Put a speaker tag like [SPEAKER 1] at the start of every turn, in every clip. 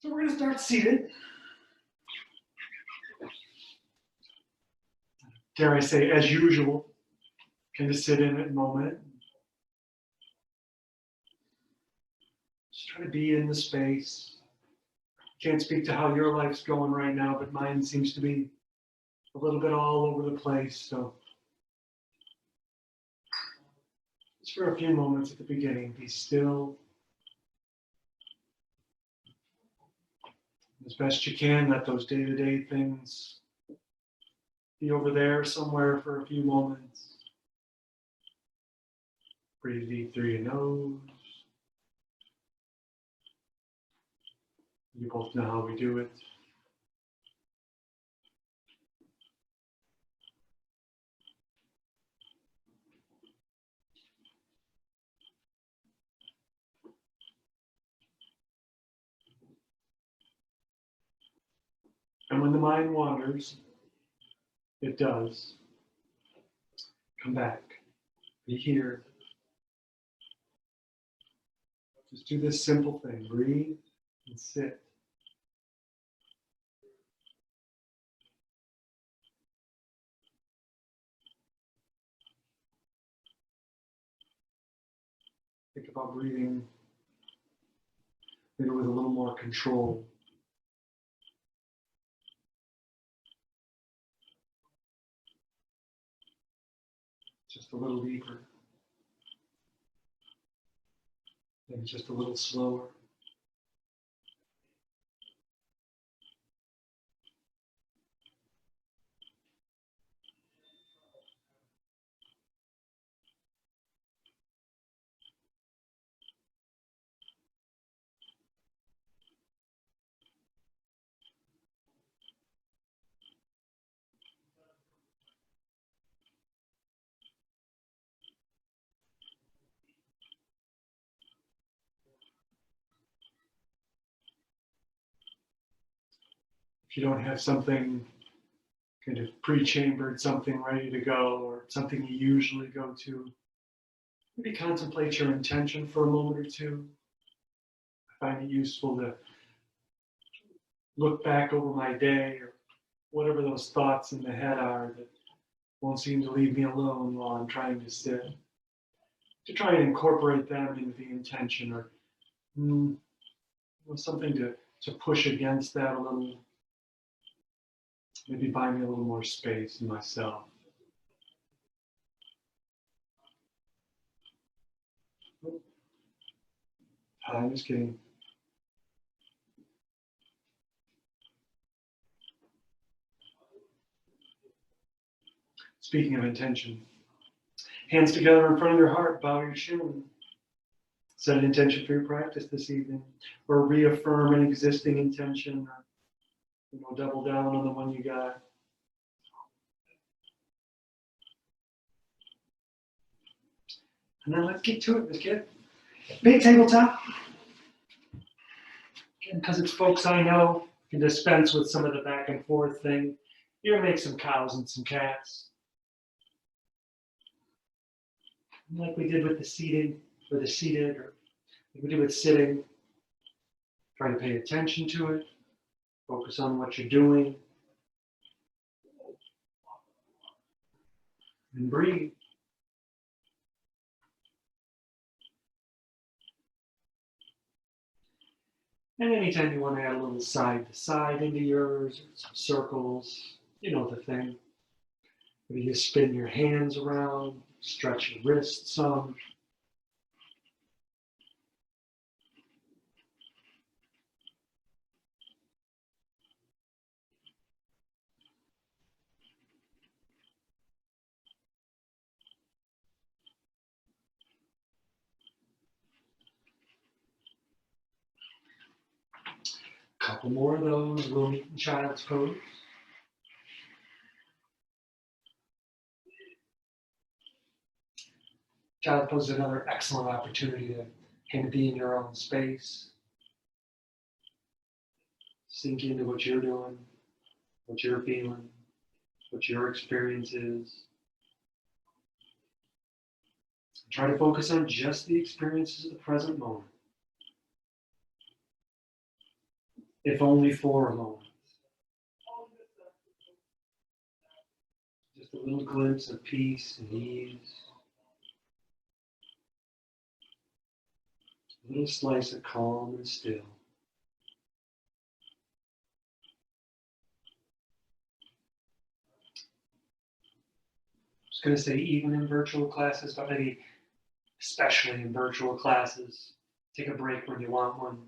[SPEAKER 1] So we're going to start seated. Dare I say, as usual, kind of sit in it a moment. Just try to be in the space. Can't speak to how your life's going right now, but mine seems to be a little bit all over the place. So just for a few moments at the beginning, be still. As best you can, let those day-to-day things be over there somewhere for a few moments. Breathe deep through your nose. You both know how we do it. And when the mind wanders, it does. Come back. Be here. Just do this simple thing. Breathe and sit. Think about breathing maybe with a little more control. Just a little deeper. Maybe just a little slower. If you don't have something kind of pre-chambered, something ready to go, or something you usually go to, maybe contemplate your intention for a moment or two. I find it useful to look back over my day or whatever those thoughts in the head are that won't seem to leave me alone while I'm trying to sit. To try and incorporate them into the intention, or something to push against that a little. Maybe buy me a little more space in myself. I'm just kidding. Speaking of intention, hands together in front of your heart, bow your chin. Set an intention for your practice this evening, or reaffirm an existing intention, or double down on the one you got. And then let's get to it, let's get big tabletop. Again, because it's folks I know, can dispense with some of the back and forth thing. You're gonna make some cows and some cats. Like we did with the seated, or like we did with sitting. Try to pay attention to it. Focus on what you're doing. And breathe. And anytime you want to add a little side to side into yours, or some circles, you know the thing. Maybe you spin your hands around, stretch your wrists some. Couple more of those, we'll meet in child's pose. Child's pose is another excellent opportunity to kind of be in your own space. Sink into what you're doing, what you're feeling, what your experience is. Try to focus on just the experiences of the present moment. if only for a moment. Just a little glimpse of peace and ease. A little slice of calm and still. I was going to say even in virtual classes, but maybe especially in virtual classes, take a break when you want one.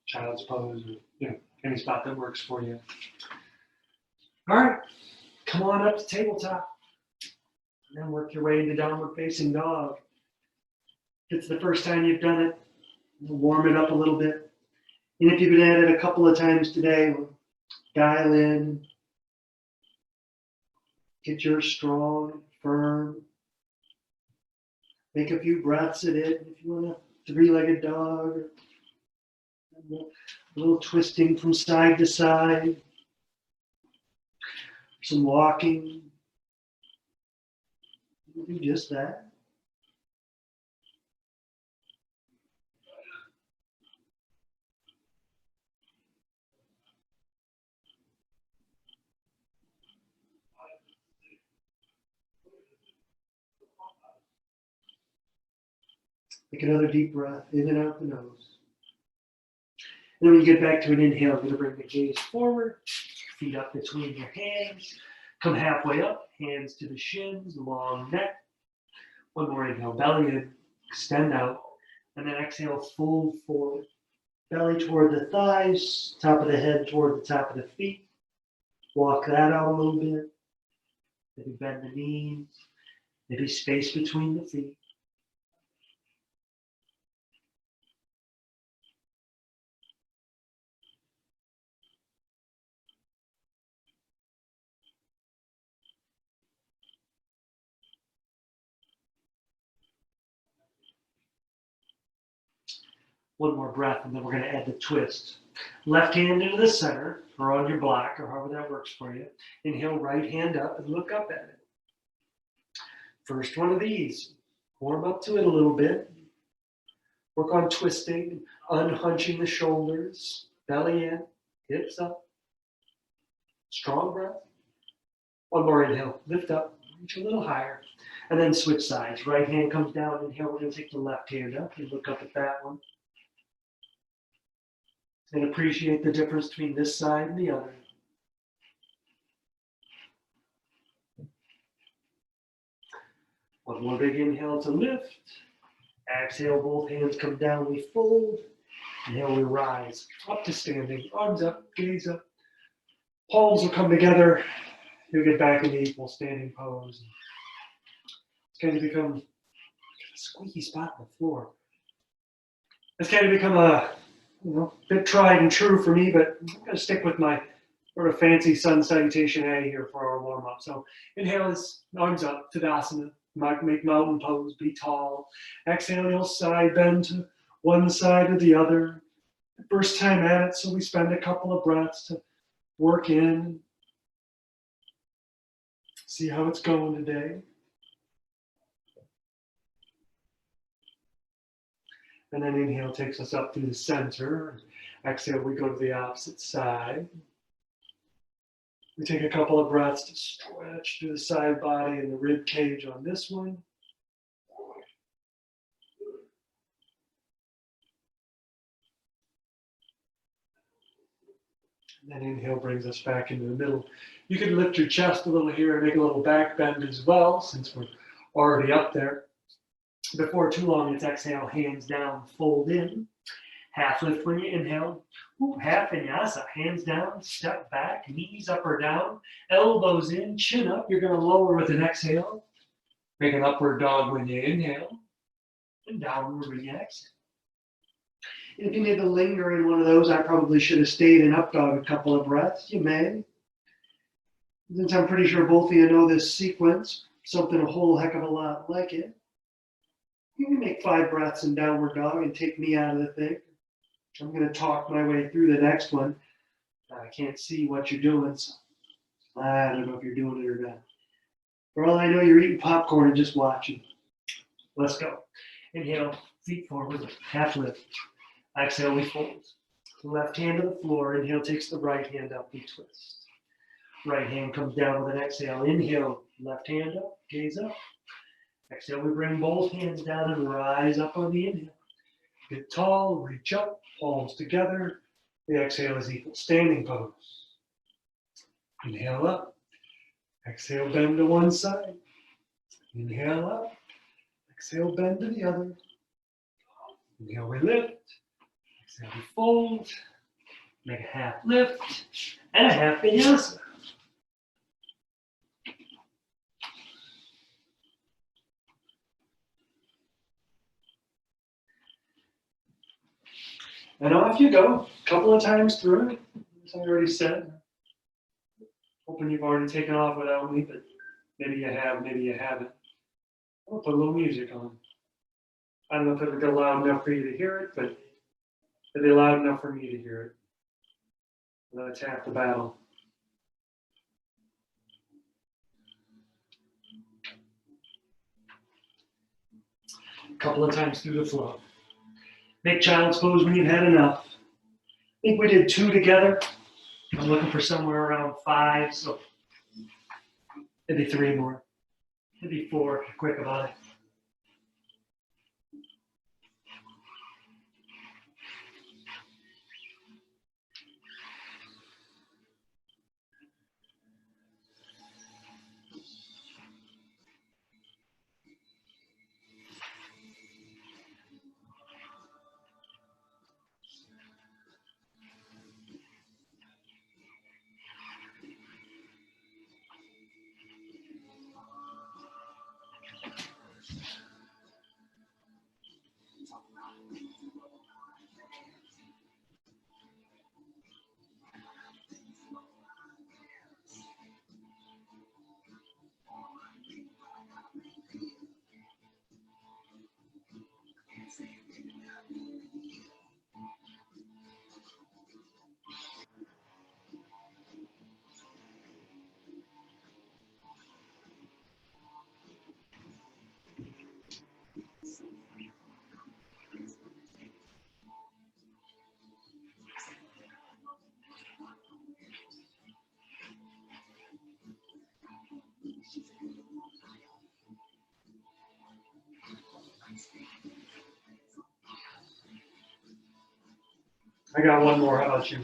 [SPEAKER 1] Child's pose, or any spot that works for you. All right, come on up to tabletop. And then work your way into downward facing dog. If it's the first time you've done it, warm it up a little bit. And if you've been at it a couple of times today, dial in. Get yours strong, firm. Make a few breaths at it. If you want a three-legged dog, a little twisting from side to side. Some walking. Do just that. Take another deep breath in and out the nose. And then when you get back to an inhale, you're going to bring the gaze forward, feet up between your hands. Come halfway up, hands to the shins, long neck. One more inhale, belly in, extend out. And then exhale, fold forward. Belly toward the thighs, top of the head toward the top of the feet. Walk that out a little bit. Maybe bend the knees. Maybe space between the feet. One more breath, and then we're going to add the twist. Left hand into the center, or on your block, or however that works for you. Inhale, right hand up, and look up at it. First one of these. Warm up to it a little bit. Work on twisting, unhunching the shoulders, belly in, hips up. Strong breath. One more inhale, lift up, reach a little higher, and then switch sides. Right hand comes down, inhale, we're going to take the left hand up and look up at that one. And appreciate the difference between this side and the other. One more big inhale to lift. Exhale, both hands come down, we fold. Inhale, we rise, up to standing, arms up, gaze up. Palms will come together. You'll get back into equal standing pose. It's going to become a squeaky spot on the floor. It's kind of become a bit tried and true for me, but I'm going to stick with my sort of fancy sun salutation A here for our warm up. So inhale is arms up, Tadasana. Make mountain pose, be tall. Exhale, you'll side bend to one side or the other. First time at it, so we spend a couple of breaths to work in. See how it's going today. And then inhale takes us up through the center. Exhale, we go to the opposite side. We take a couple of breaths to stretch through the side body and the rib cage on this one. And then inhale brings us back into the middle. You can lift your chest a little here and make a little back bend as well, since we're already up there. Before too long, it's exhale, hands down, fold in. Half lift when you inhale. Half vinyasa, hands down, step back, knees up or down, elbows in, chin up. You're going to lower with an exhale. Make an upward dog when you inhale, and downward when you exhale. If you need to linger in one of those, I probably should have stayed in up dog a couple of breaths. You may. Since I'm pretty sure both of you know this sequence, something a whole heck of a lot like it. You can make 5 breaths in downward dog and take me out of the thing. I'm going to talk my way through the next one. I can't see what you're doing, so I don't know if you're doing it or not. For all I know, you're eating popcorn and just watching. Let's go. Inhale, Feet forward, half lift. Exhale, we fold. Left hand to the floor. Inhale takes the right hand up, we twist. Right hand comes down with an exhale. Inhale, left hand up, gaze up. Exhale, we bring both hands down and rise up on the inhale. Get tall, reach up, palms together. The exhale is equal standing pose. Inhale up. Exhale, bend to one side. Inhale up. Exhale, bend to the other. Inhale, we lift. Exhale, we fold. Make a half lift and a half vinyasa. And off you go, a couple of times through it, as I already said. Hoping you've already taken off without me, but maybe you have, maybe you haven't. I'll put a little music on. I don't know if it'll get loud enough for you to hear it, but it'll be loud enough for me to hear it. That's half the battle. A couple of times through the flow. Make child's pose when you've had enough. I think we did 2 together. I'm looking for somewhere around 5, so maybe 3 more. Maybe 4, if you're quick about it. I got one more. How about you?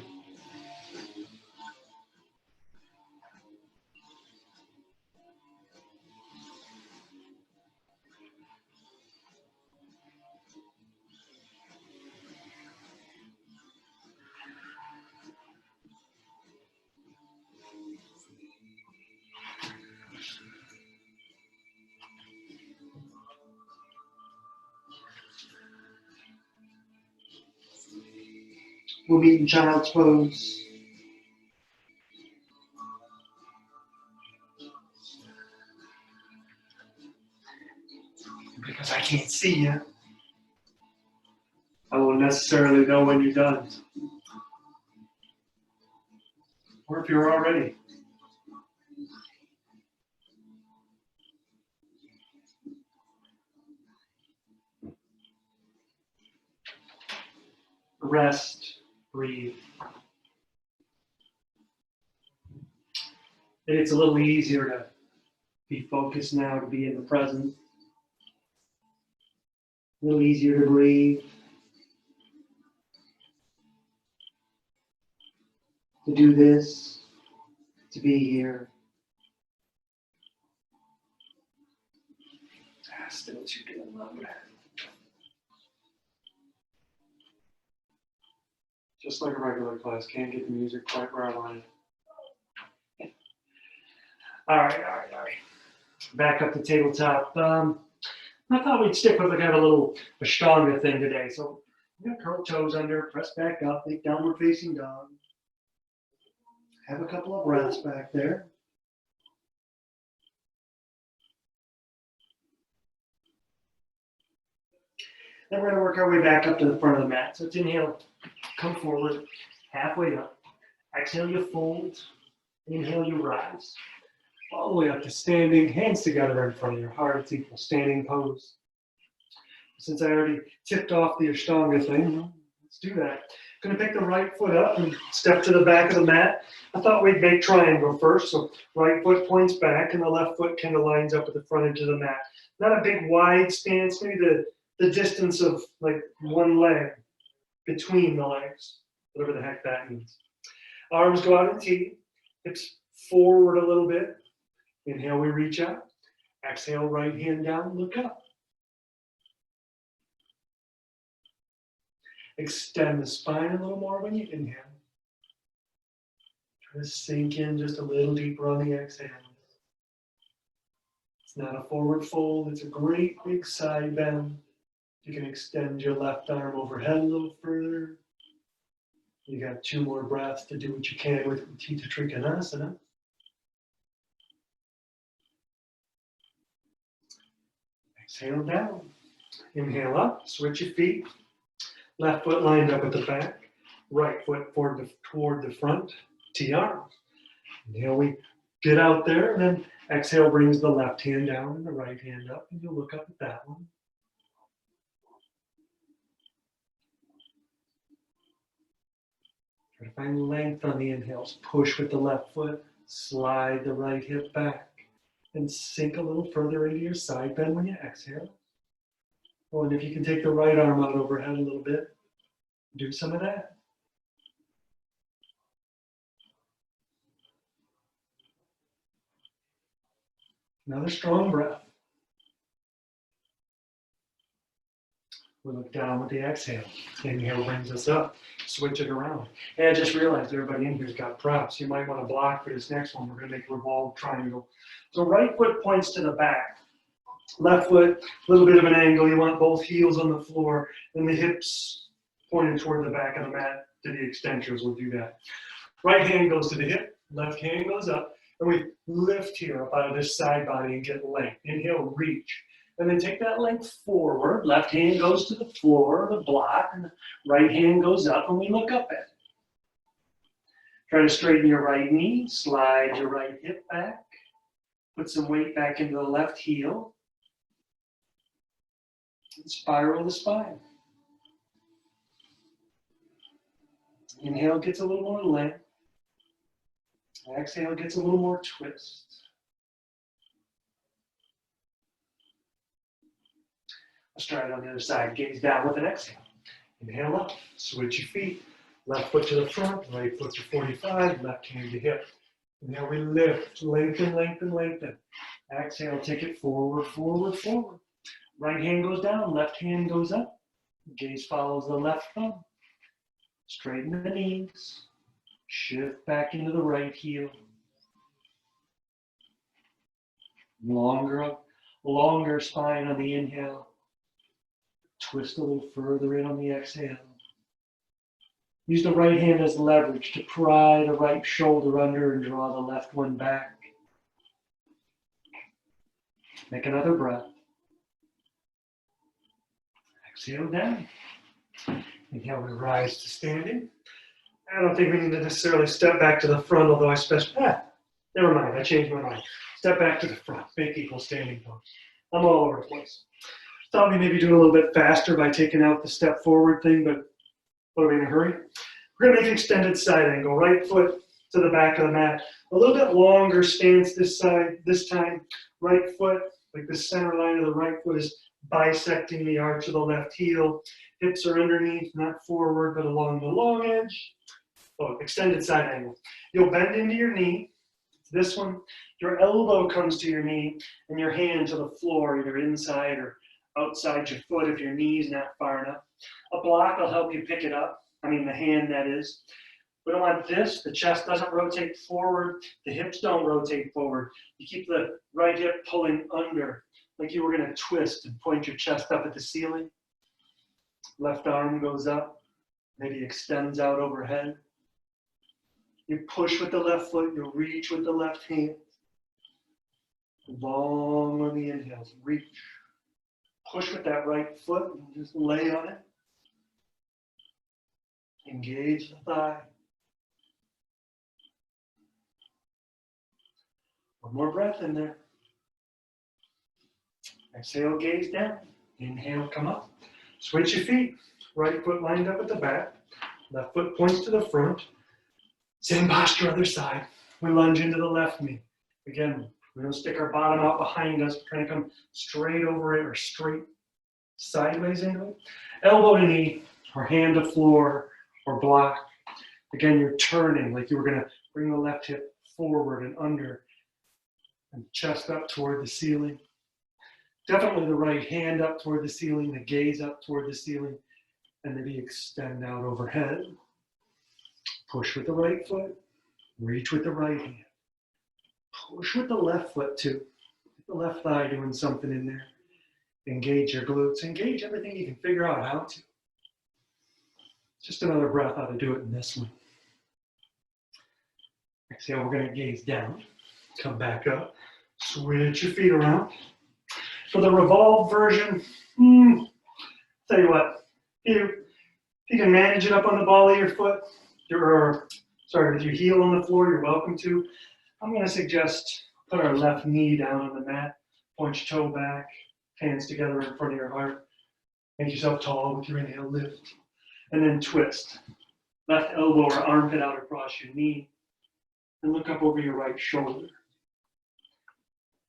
[SPEAKER 1] We'll meet in child's pose. Because I can't see you, I won't necessarily know when you're done. Or if you're already. Rest, breathe. And it's a little easier to be focused now, to be in the present. A little easier to breathe. To do this, to be here. Still too damn loud. Just like a regular class, can't get the music quite where I want it. All right. Back up to tabletop. I thought we'd stick with kind of a little Ashtanga thing today. So I'm gonna curl toes under, press back up, make downward facing dog. Have a couple of breaths back there. Then we're gonna work our way back up to the front of the mat. So it's inhale, come forward, halfway up. Exhale, you fold. Inhale, you rise. All the way up to standing, hands together in front of your heart. It's equal standing pose. Since I already tipped off the Ashtanga thing, let's do that. Gonna pick the right foot up and step to the back of the mat. I thought we'd make triangle first, so right foot points back and the left foot kind of lines up at the front edge of the mat. Not a big wide stance, maybe the distance of like one leg between the legs, whatever the heck that means. Arms go out in T, hips forward a little bit. Inhale, we reach out. Exhale, right hand down, look up. Extend the spine a little more when you inhale. Try to sink in just a little deeper on the exhale. It's not a forward fold, it's a great big side bend. You can extend your left arm overhead a little further. You got 2 more breaths to do what you can with Utthita Trikonasana. Exhale down. Inhale up, switch your feet. Left foot lined up at the back, right foot toward the front, T-arms. Inhale, we get out there, and then exhale brings the left hand down and the right hand up, and you'll look up at that one. Try to find length on the inhales. Push with the left foot, slide the right hip back, and sink a little further into your side bend when you exhale. Oh, and if you can take the right arm out overhead a little bit, do some of that. Another strong breath. We look down with the exhale. Inhale brings us up. Switch it around. And I just realized everybody in here's got props. You might want to block for this next one. We're going to make a revolved triangle. So right foot points to the back. Left foot, a little bit of an angle. You want both heels on the floor and the hips pointed toward the back of the mat to the extensions. We'll do that. Right hand goes to the hip. Left hand goes up. And we lift here up out of this side body and get length. Inhale, reach. And then take that length forward. Left hand goes to the floor, the block, and the right hand goes up, and we look up at it. Try to straighten your right knee, slide your right hip back, put some weight back into the left heel, and spiral the spine. Inhale gets a little more length. Exhale gets a little more twist. Let's try it on the other side. Gaze down with an exhale. Inhale up. Switch your feet. Left foot to the front, right foot to 45, left hand to hip. And now we lift, lengthen, lengthen, lengthen. Exhale, take it forward, forward, forward. Right hand goes down, left hand goes up. Gaze follows the left thumb. Straighten the knees. Shift back into the right heel. Longer spine on the inhale. Twist a little further in on the exhale. Use the right hand as leverage to pry the right shoulder under and draw the left one back. Make another breath. Exhale down. Inhale, we rise to standing. I don't think we need to necessarily step back to the front, although never mind, I changed my mind. Step back to the front, make equal standing pose. I'm all over the place. Thought we maybe do a little bit faster by taking out the step forward thing, but what are we in a hurry? We're gonna make extended side angle, right foot to the back of the mat. A little bit longer stance this time. Right foot, like the center line of the right foot is bisecting the arch of the left heel. Hips are underneath, not forward, but along the long edge. Oh, extended side angle. You'll bend into your knee. This one, your elbow comes to your knee and your hand to the floor, either inside or outside your foot if your knee's not far enough. A block will help you pick it up. I mean, the hand, that is. We don't want this. The chest doesn't rotate forward. The hips don't rotate forward. You keep the right hip pulling under, like you were going to twist and point your chest up at the ceiling. Left arm goes up, maybe extends out overhead. You push with the left foot, you reach with the left hand. Long on the inhales, reach. Push with that right foot and just lay on it. Engage the thigh. One more breath in there. Exhale, gaze down. Inhale, come up. Switch your feet. Right foot lined up at the back. Left foot points to the front. Same posture, other side. We lunge into the left knee. Again, we don't stick our bottom out behind us. We're trying to come straight over it or straight sideways into it. Elbow to knee, or hand to floor, or block. Again, you're turning like you were going to bring the left hip forward and under, and chest up toward the ceiling. Definitely the right hand up toward the ceiling, the gaze up toward the ceiling, and maybe extend out overhead. Push with the right foot, reach with the right hand. Push with the left foot too. The left thigh doing something in there. Engage your glutes, engage everything you can figure out how to. Just another breath how to do it in this one. Exhale, we're going to gaze down, come back up, switch your feet around. For the revolved version, tell you what, if you can manage it up on the ball of your foot, with your heel on the floor, you're welcome to. I'm going to suggest put our left knee down on the mat, point your toe back, hands together in front of your heart. Make yourself tall with your inhale, lift, and then twist. Left elbow or armpit out across your knee, and look up over your right shoulder.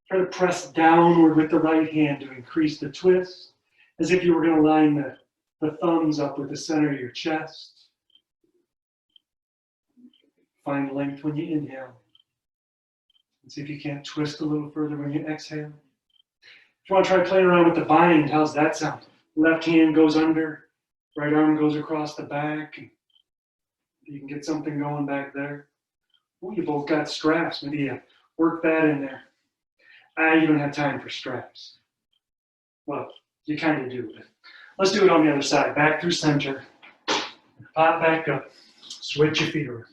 [SPEAKER 1] Try to press downward with the right hand to increase the twist, as if you were going to line the thumbs up with the center of your chest. Find length when you inhale. And see if you can't twist a little further when you exhale. If you want to try playing around with the bind, how's that sound? Left hand goes under, right arm goes across the back. You can get something going back there. Ooh, you both got straps. Maybe you work that in there. You don't have time for straps. Well, you kind of do. But let's do it on the other side. Back through center. Pop back up. Switch your feet around.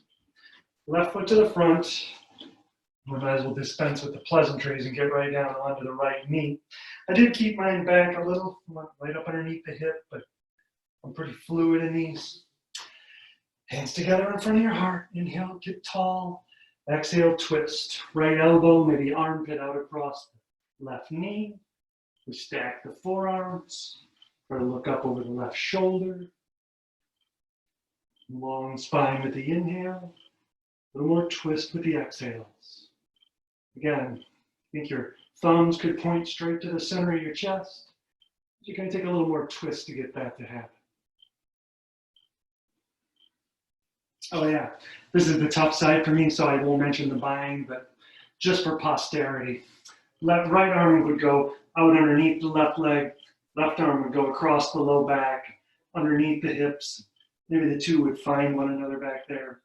[SPEAKER 1] Left foot to the front. We might as well dispense with the pleasantries and get right down onto the right knee. I did keep mine back a little, right up underneath the hip, but I'm pretty fluid in these. Hands together in front of your heart. Inhale, get tall. Exhale, twist. Right elbow, maybe armpit out across the left knee. We stack the forearms. Try to look up over the left shoulder. Long spine with the inhale. A little more twist with the exhales. Again, I think your thumbs could point straight to the center of your chest. You're going to take a little more twist to get that to happen. Oh yeah, this is the tough side for me, so I won't mention the bind, but just for posterity. Right arm would go out underneath the left leg. Left arm would go across the low back, underneath the hips. Maybe the two would find one another back there.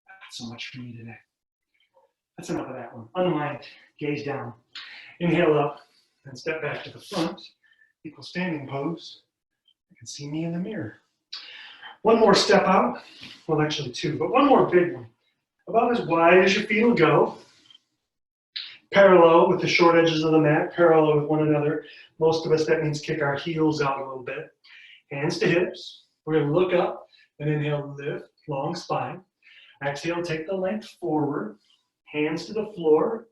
[SPEAKER 1] Not so much for me today. That's enough of that one. Unwind, gaze down. Inhale up, and step back to the front. Equal standing pose. You can see me in the mirror. One more step out. Well, actually two, but one more big one. About as wide as your feet will go. Parallel with the short edges of the mat, parallel with one another. Most of us, that means kick our heels out a little bit. Hands to hips. We're going to look up and inhale, lift, long spine. Exhale, take the length forward. Hands to the floor.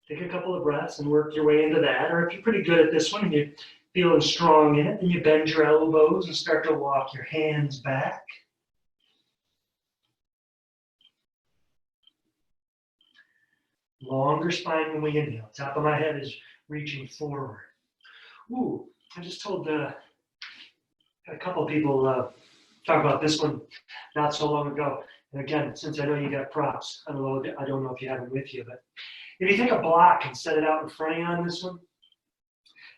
[SPEAKER 1] Take a couple of breaths and work your way into that. Or if you're pretty good at this one and you're feeling strong in it, then you bend your elbows and start to walk your hands back. Longer spine when we inhale. Top of my head is reaching forward. Ooh, I just told a couple of people talk about this one not so long ago. And again, since I know you got props, I don't know if you have them with you, but if you take a block and set it out in front of you on this one,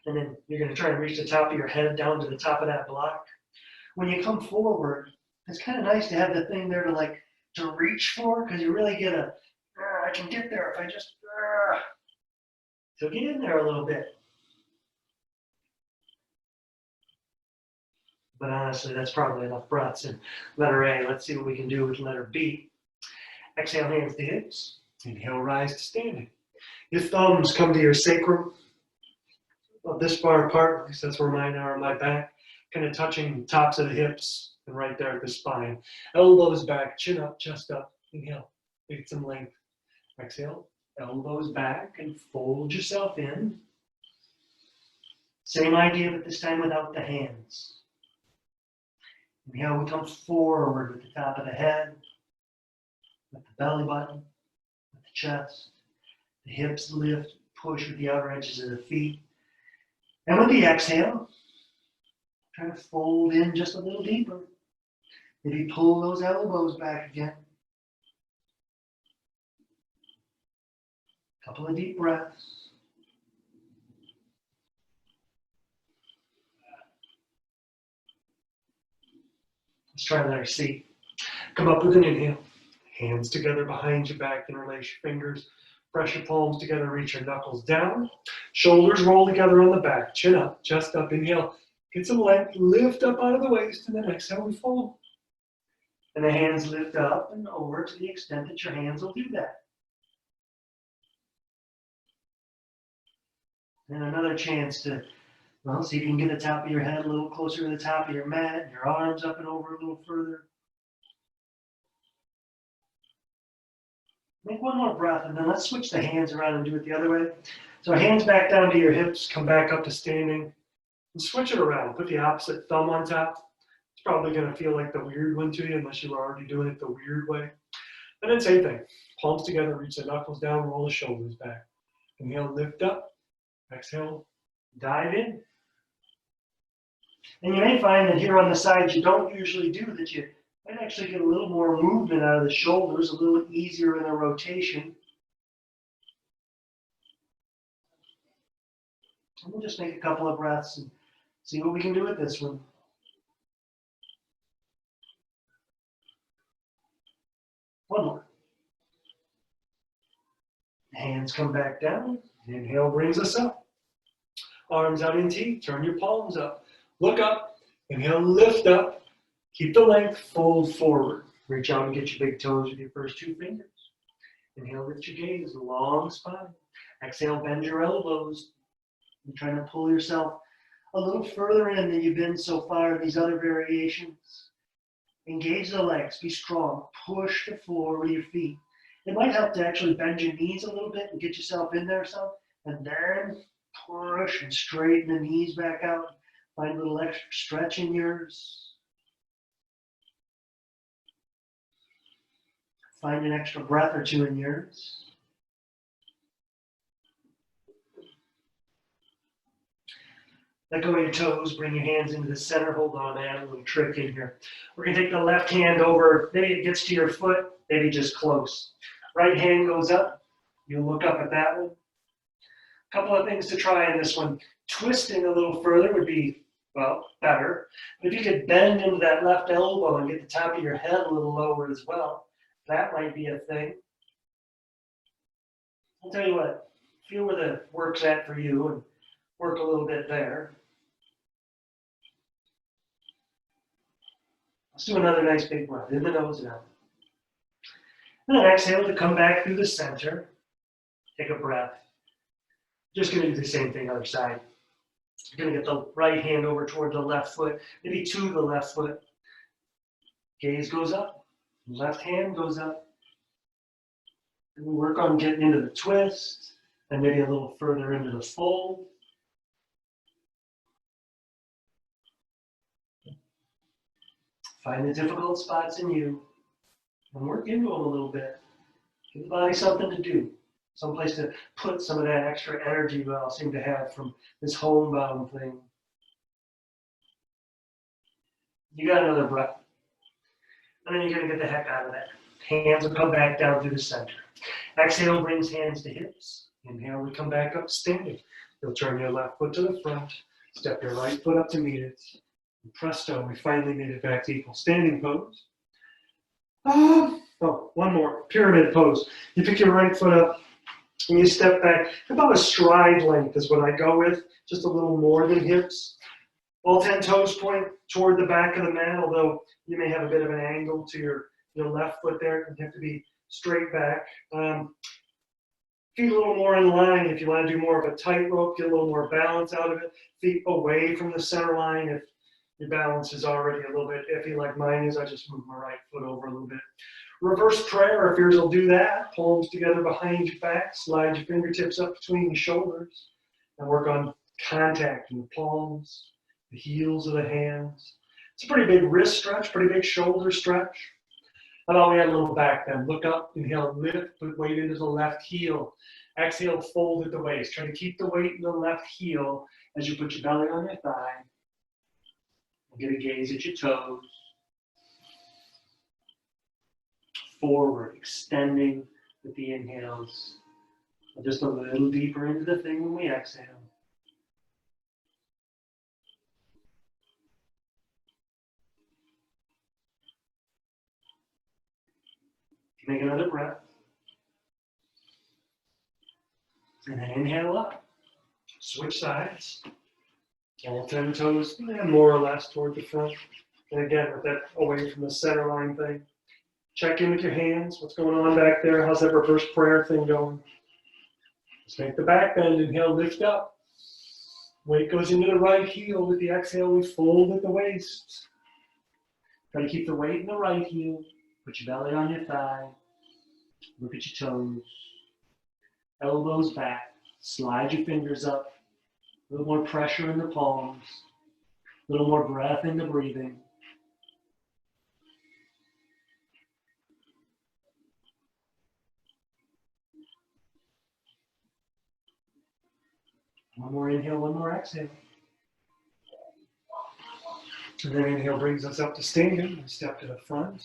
[SPEAKER 1] and then you're going to try to reach the top of your head down to the top of that block. When you come forward, it's kind of nice to have the thing there to reach for, because you really get I can get there if I just, so get in there a little bit. But honestly, that's probably enough breaths in letter A. Let's see what we can do with letter B. Exhale, hands to hips. Inhale, rise to standing. Your thumbs come to your sacrum. About this far apart, at least that's where mine are on my back. Kind of touching the tops of the hips and right there at the spine. Elbows back, chin up, chest up. Inhale, get some length. Exhale, elbows back and fold yourself in.
[SPEAKER 2] Same idea, but this time without the hands. Inhale, we come forward with the top of the head, with the belly button, with the chest. The hips lift, push with the outer edges of the feet. And with the exhale, try to fold in just a little deeper. Maybe pull those elbows back again. Couple of deep breaths. Let's try letter C.
[SPEAKER 1] Come up with an inhale. Hands together behind your back, interlace your fingers. Press your palms together, reach your knuckles down. Shoulders roll together on the back, chin up, chest up. Inhale, get some length, lift up out of the waist, and then exhale, we fold.
[SPEAKER 2] And the hands lift up and over to the extent that your hands will do that. And another chance to, well, see if you can get the top of your head a little closer to the top of your mat, your arms up and over a little further. Make one more breath, and then let's switch the hands around and do it the other way. So hands back down to your hips, come back up to standing, and switch it around. Put the opposite thumb on top. It's probably going to feel like the weird one to you, unless you were already doing it the weird way. And then same thing. Palms together, reach the knuckles down, roll the shoulders back. Inhale, lift up. Exhale, dive in. And you may find that here on the sides you don't usually do that. You might actually get a little more movement out of the shoulders, a little easier in the rotation. And we'll just make a couple of breaths and see what we can do with this one. One more. Hands come back down.
[SPEAKER 1] Inhale brings us up. Arms out in T, turn your palms up. Look up. Inhale, lift up. Keep the length, fold forward.
[SPEAKER 2] Reach out and get your big toes with your first two fingers. Inhale, lift your gaze, long spine. Exhale, bend your elbows. You're trying to pull yourself a little further in than you've been so far in these other variations. Engage the legs, be strong. Push the floor with your feet. It might help to actually bend your knees a little bit and get yourself in there some, and then push and straighten the knees back out. Find a little extra stretch in yours. Find an extra breath or two in yours. Let go of your toes, bring your hands into the center, hold on, add a little trick in here. We're gonna take the left hand over, maybe it gets to your foot, maybe just close. Right hand goes up, you look up at that one. A couple of things to try in this one. Twisting a little further would be, well, better. But if you could bend into that left elbow and get the top of your head a little lower as well, that might be a thing. I'll tell you what, feel where the work's at for you and work a little bit there. Let's do another nice big breath, in the nose and out. And then exhale to come back through the center. Take a breath. Just gonna do the same thing other side. You're gonna get the right hand over toward the left foot, maybe to the left foot. Gaze goes up, left hand goes up. And we work on getting into the twist, and maybe a little further into the fold. Find the difficult spots in you and work into them a little bit. Give the body something to do, someplace to put some of that extra energy we all seem to have from this homebound thing. You got another breath. And then you're going to get the heck out of that. Hands will come back down through the center. Exhale brings hands to hips. Inhale, we come back up standing. You'll turn your left foot to the front. Step your right foot up to meet it. And presto, we finally made it back to equal standing pose. Oh, one more. Pyramid pose. You pick your right foot up and you step back. About a stride length is what I go with. Just a little more than hips. All 10 toes point toward the back of the mat, although you may have a bit of an angle to your left foot there. You have to be straight back. Feet a little more in line if you want to do more of a tightrope, get a little more balance out of it. Feet away from the center line if your balance is already a little bit iffy like mine is. I just move my right foot over a little bit. Reverse prayer, if yours will do that. Palms together behind your back. Slide your fingertips up between your shoulders. And work on
[SPEAKER 1] contact in the palms, the heels of the hands. It's a pretty big wrist stretch, pretty big shoulder stretch. How about we had a little back bend? Look up, inhale, lift, put weight into the left heel. Exhale, fold at the waist. Try to keep the weight in the left heel as you put your belly on your thigh. Get a gaze at your toes. Forward, extending with the inhales. Just a little deeper into the thing when we exhale. Make another breath. And then inhale up. Switch sides. All 10 toes more or less toward the front. And again, with that away from the center line thing. Check in with your hands. What's going on back there? How's that reverse prayer thing going? Let's make the back bend. Inhale, lift up. Weight goes into the right heel. With the exhale, we fold at the waist. Try to keep the weight in the right heel. Put your belly on your thigh. Look at your toes. Elbows back. Slide your fingers up. A little more pressure in the palms. A little more breath into breathing. One more inhale, one more exhale. And then inhale brings us up to standing. Step to the front.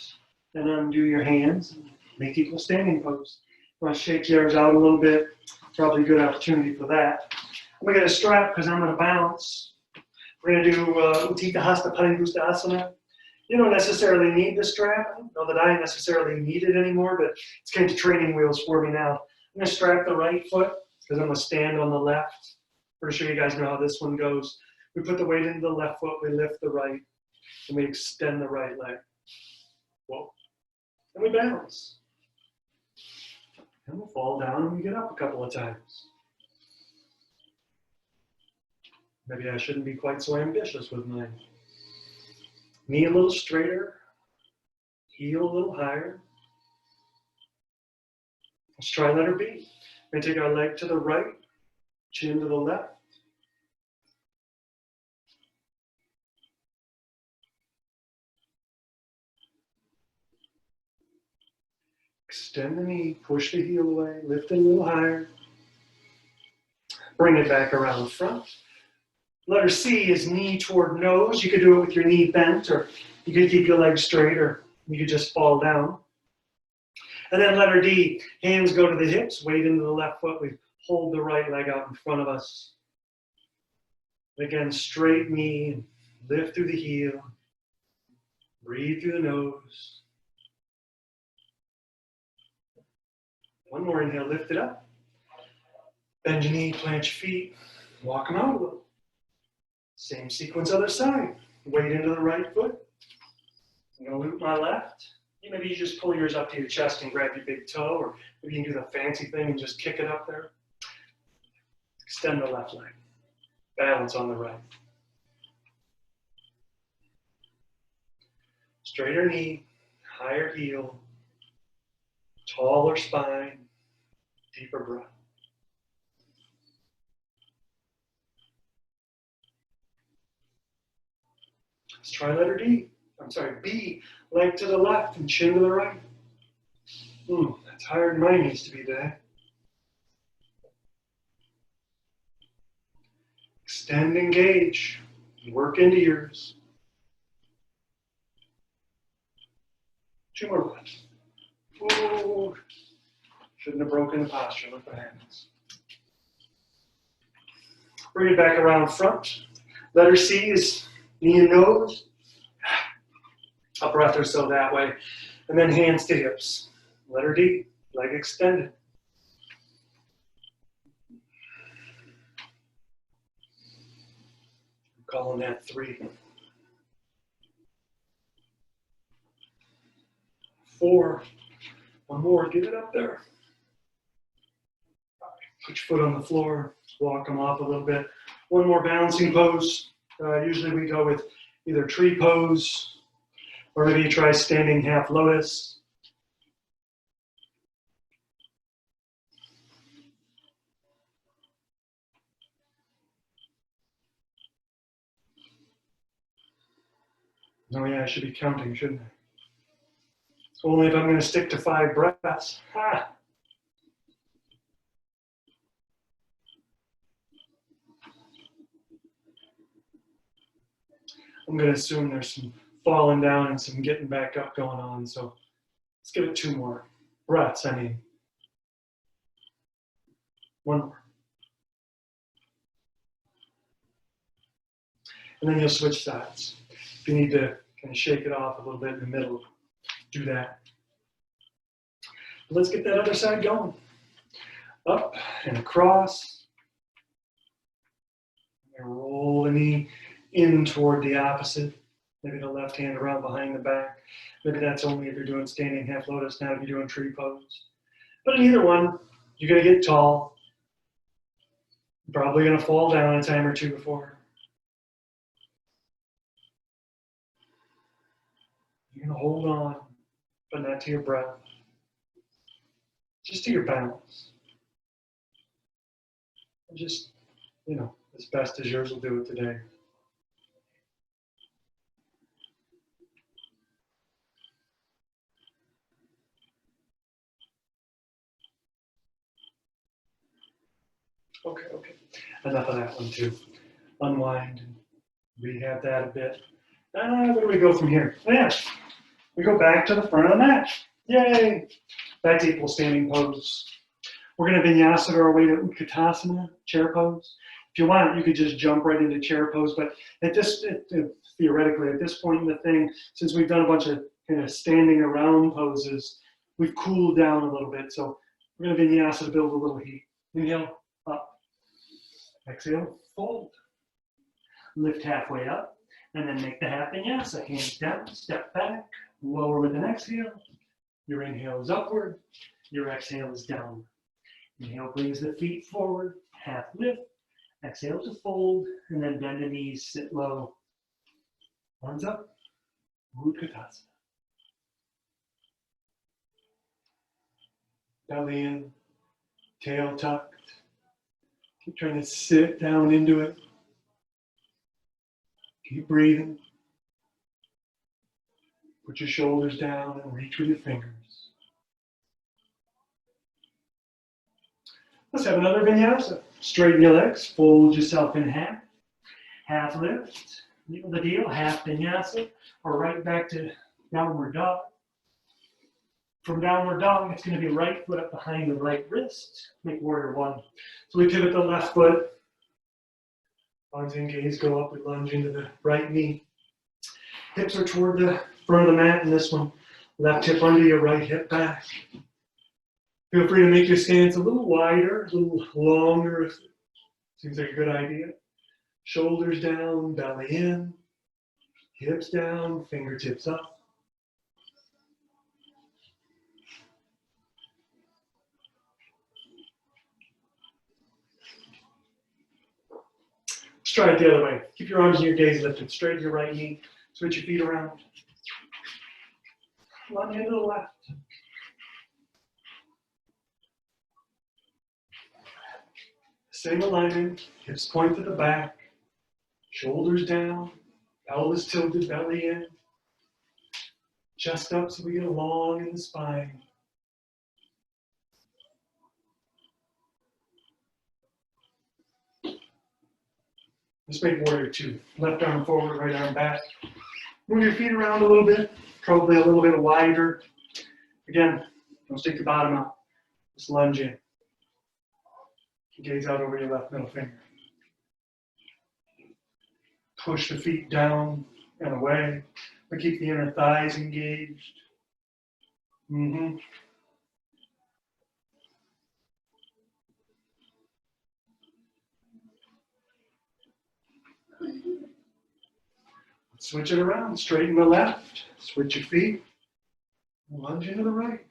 [SPEAKER 1] And undo your hands. Make equal standing pose. Want to shake yours out a little bit. Probably a good opportunity for that. I'm going to get a strap because I'm going to bounce. We're going to do Utthita Hasta Padangusthasana. You don't necessarily need the strap. I don't know that I necessarily need it anymore, but it's kind of training wheels for me now. I'm going to strap the right foot because I'm going to stand on the left. Pretty sure you guys know how this one goes. We put the weight into the left foot, we lift the right, and we extend the right leg. Whoa. And we bounce. And we'll fall down and we get up a couple of times. Maybe I shouldn't be quite so ambitious with mine. Knee a little straighter, heel a little higher. Let's try letter B. We're going to take our leg to the right, chin to the left. Extend the knee, push the heel away, lift it a little higher. Bring it back around front. Letter C is knee toward nose. You could do it with your knee bent, or you could keep your leg straight, or you could just fall down. And then letter D, hands go to the hips, weight into the left foot. We hold the right leg out in front of us. Again, straight knee, lift through the heel, breathe through the nose. One more inhale, lift it up. Bend your knee, plant your feet, walk them out a little. Same sequence other side. Weight into the right foot. I'm going to loop my left. Maybe you just pull yours up to your chest and grab your big toe, or maybe you can do the fancy thing and just kick it up there. Extend the left leg. Balance on the right. Straighter knee, higher heel, taller spine, deeper breath. Let's try letter B. Leg to the left and chin to the right. That's higher than mine needs to be today. Extend, engage, work into yours. 2 more breaths. Ooh, shouldn't have broken the posture. Look what happens. Bring it back around front. Letter C is knee and nose. A breath or so that way. And then hands to hips. Letter D, leg extended. I'm calling that 3. 4. One more, get it up there. Put your foot on the floor, walk them off a little bit. One more balancing pose. Usually we go with either tree pose, or maybe you try standing half lotus. Oh yeah, I should be counting, shouldn't I? Only if I'm going to stick to 5 breaths. Ha! I'm going to assume there's some falling down and some getting back up going on. So let's give it 2 more breaths. I mean, 1 more. And then you'll switch sides. If you need to kind of shake it off a little bit in the middle, do that. But let's get that other side going. Up and across. And roll the knee in toward the opposite. Maybe the left hand around behind the back. Maybe that's only if you're doing standing half lotus, not if you're doing tree pose. But in either one, you're going to get tall. You're probably going to fall down a time or 2 before. You're going to hold on, but not to your breath. Just to your balance. And just, as best as yours will do it today. Okay. Enough of that one too. Unwind and rehab that a bit. Where do we go from here? Yeah, we go back to the front of the mat. Yay! Back to equal standing pose. We're going to vinyasa our way to Utkatasana, chair pose. If you want, you could just jump right into chair pose, but theoretically, at this point in the thing, since we've done a bunch of kind of standing around poses, we've cooled down a little bit. So we're going to vinyasa to build a little heat. Inhale, up. Exhale, fold. Lift halfway up, and then make the half vinyasa. Hands down, step back, lower with an exhale. Your inhale is upward, your exhale is downward. Inhale brings the feet forward, half lift. Exhale to fold, and then bend the knees, sit low. Arms up, Utkatasana. Belly in, tail tucked. Keep trying to sit down into it. Keep breathing. Put your shoulders down and reach with your fingers. Let's have another vinyasa. Straighten your legs, fold yourself in half. Half lift, you know the deal, half vinyasa, or right back to downward dog. From downward dog, it's going to be right foot up behind the right wrist. Make warrior 1. So we pivot the left foot. Arms and gaze go up, we lunge into the right knee. Hips are toward the front of the mat in this one. Left hip under your right hip back. Feel free to make your stance a little wider, a little longer. Seems like a good idea. Shoulders down, belly in. Hips down, fingertips up. Let's try it the other way. Keep your arms and your gaze lifted. Straighten your right knee. Switch your feet around. Lunge into the left. Same alignment. Hips point to the back. Shoulders down. Pelvis tilted, belly in. Chest up so we get long in the spine. Let's make warrior 2. Left arm forward, right arm back. Move your feet around a little bit, probably a little bit wider. Again, don't stick your bottom out. Just lunge in. Gaze out over your left middle finger. Push the feet down and away, but keep the inner thighs engaged. Switch it around, straighten the left, switch your feet, lunge into the right.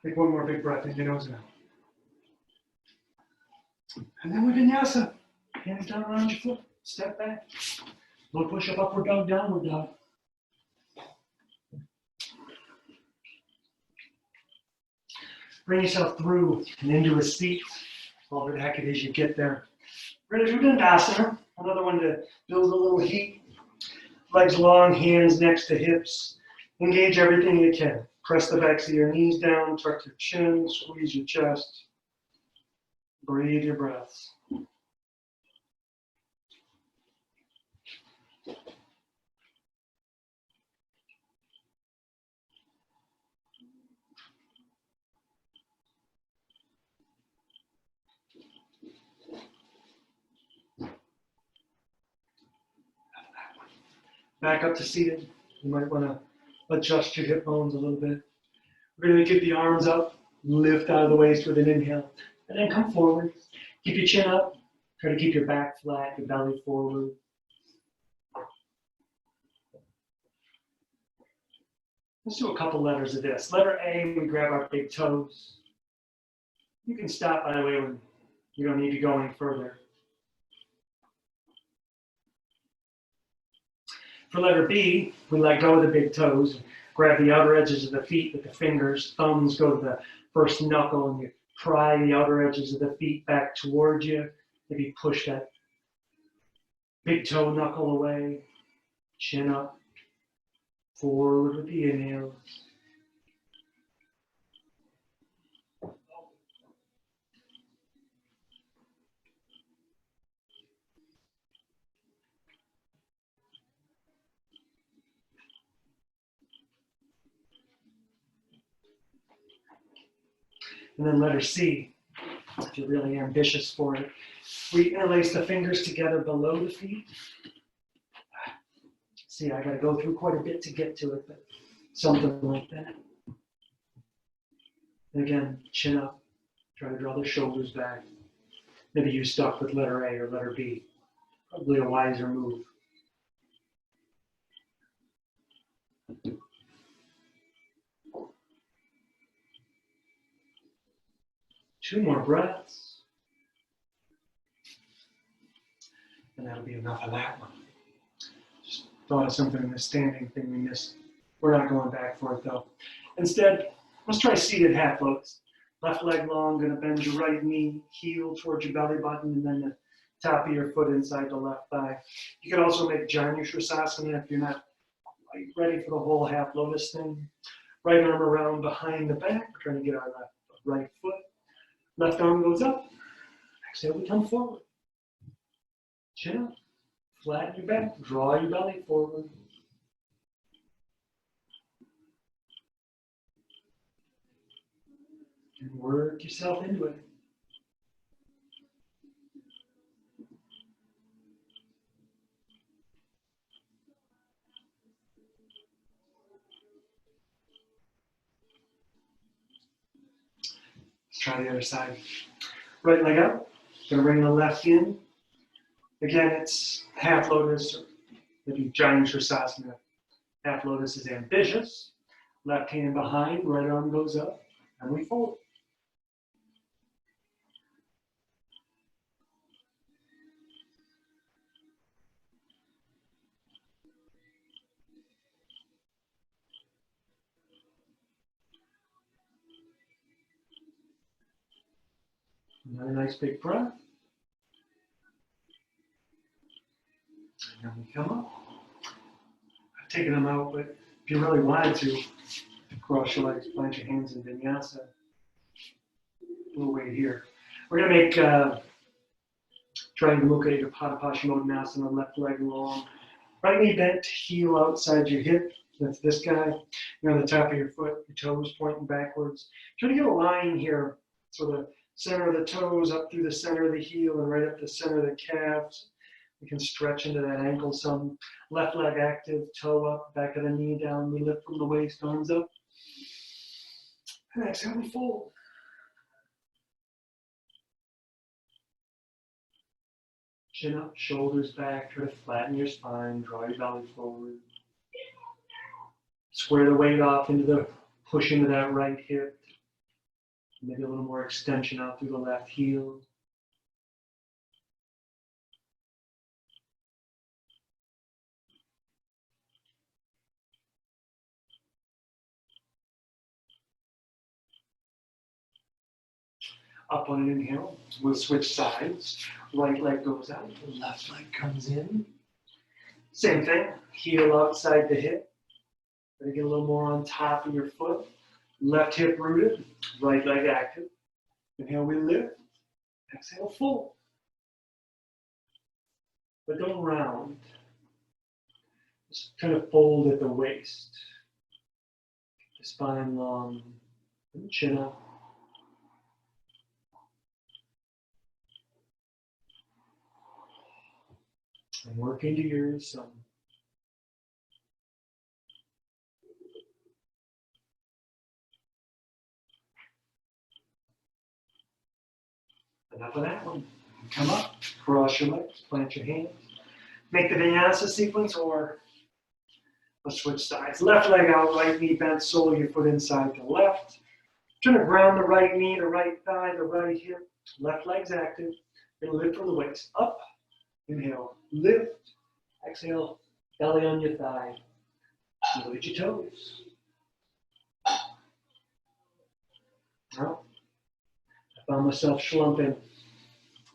[SPEAKER 1] Take one more big breath in your nose now. And then we vinyasa. Hands down around your foot, step back.
[SPEAKER 2] Little push-up, upward dog, downward dog. Bring yourself through and into a seat. However the heck it is you get there. We're going to do Dandasana, another one to build a little heat. Legs long, hands next to hips. Engage everything you can. Press the backs of your knees down, tuck your chin, squeeze your chest. Breathe your breaths. Back up to seated. You might want to adjust your hip bones a little bit. We're going to get the arms up, lift out of the waist with an inhale, and then come forward. Keep your chin up. Try to keep your back flat, your belly forward. Let's do a couple letters of this. Letter A, we grab our big toes. You can stop, by the way, when you don't need to go any further. For letter B, we let go of the big toes, grab the outer edges of the feet with the fingers, thumbs go to the first knuckle, and you pry the outer edges of the feet back towards you. Maybe push that big toe knuckle away, chin up, forward with the inhale. And then letter C, if you're really ambitious for it, we interlace the fingers together below the feet. See, I got to go through quite a bit to get to it, but something like that. And again, chin up, try to draw the shoulders back. Maybe you stuck with letter A or letter B. Probably a wiser move. Two more breaths. And that'll be enough of that one. Just thought of something in the standing thing we missed. We're not going back for it though. Instead, let's try seated half lotus. Left leg long, gonna bend your right knee, heel towards your belly button, and then the top of your foot inside the left thigh. You can also make Janushasana if you're not quite ready for the whole half lotus thing. Right arm around behind the back. We're trying to get our right foot. Left arm goes up. Exhale, we come forward. Chin up. Flatten your back. Draw your belly forward. And work yourself into it. Let's try the other side. Right leg up. Gonna bring the left in. Again, it's half lotus, or maybe Janushasana. Half lotus is ambitious. Left hand behind, right arm goes up, and we fold. Another nice big breath. And then we come up. I've taken them out, but if you really wanted to, cross your legs, plant your hands in vinyasa. A little weight here. We're going to make Triangle Mukha Pada Paschimottanasana, left leg long. Right knee bent, heel outside your hip. That's this guy. You're on the top of your foot, your toes pointing backwards. Try to get a line here. So the center of the toes up through the center of the heel and right up the center of the calves. We can stretch into that ankle some. Left leg active, toe up, back of the knee down. We lift from the waist, arms up. And exhale, we fold. Chin up, shoulders back, try to flatten your spine, draw your belly forward. Square the weight off into the push into that right hip. Maybe a little more extension out through the left heel.
[SPEAKER 1] Up on an inhale, we'll switch sides. Right leg goes out, left leg comes in. Same thing, heel outside the hip. Gonna get a little more on top of your foot. Left hip rooted, right leg active. Inhale, we lift. Exhale, fold. But don't round. Just kind of fold at the waist. The spine long, and chin up. And work into yours. Enough of that one. Come up, cross your legs, plant your hands. Make the vinyasa sequence, or let's switch sides. Left leg out, right knee bent, sole of your foot inside to left. Trying to ground the right knee, the right thigh, the right hip. Left leg's active. You're gonna lift from the waist. Up, inhale, lift. Exhale, belly on your thigh. Look at your toes. Now, I found myself slumping.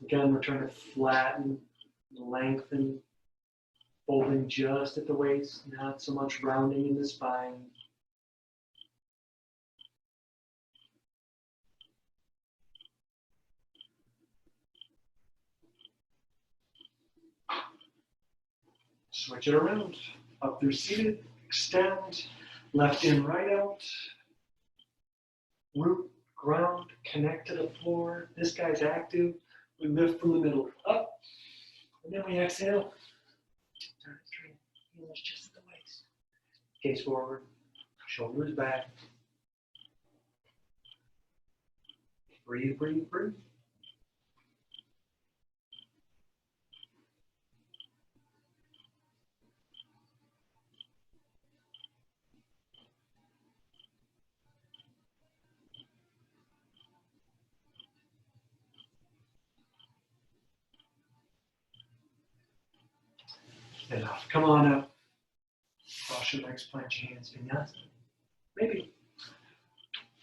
[SPEAKER 1] Again, we're trying to flatten, lengthen, folding just at the waist, not so much rounding in the spine. Switch it around. Up through seated, extend, left in, right out. Root, ground, connect to the floor. This guy's active. We lift from the middle up, and then we exhale. Turn it straight. Heels just at the waist. Gaze forward, shoulders back. Breathe, breathe, breathe. Enough. Come on up. Cross your legs, plant your hands, vinyasa. Maybe.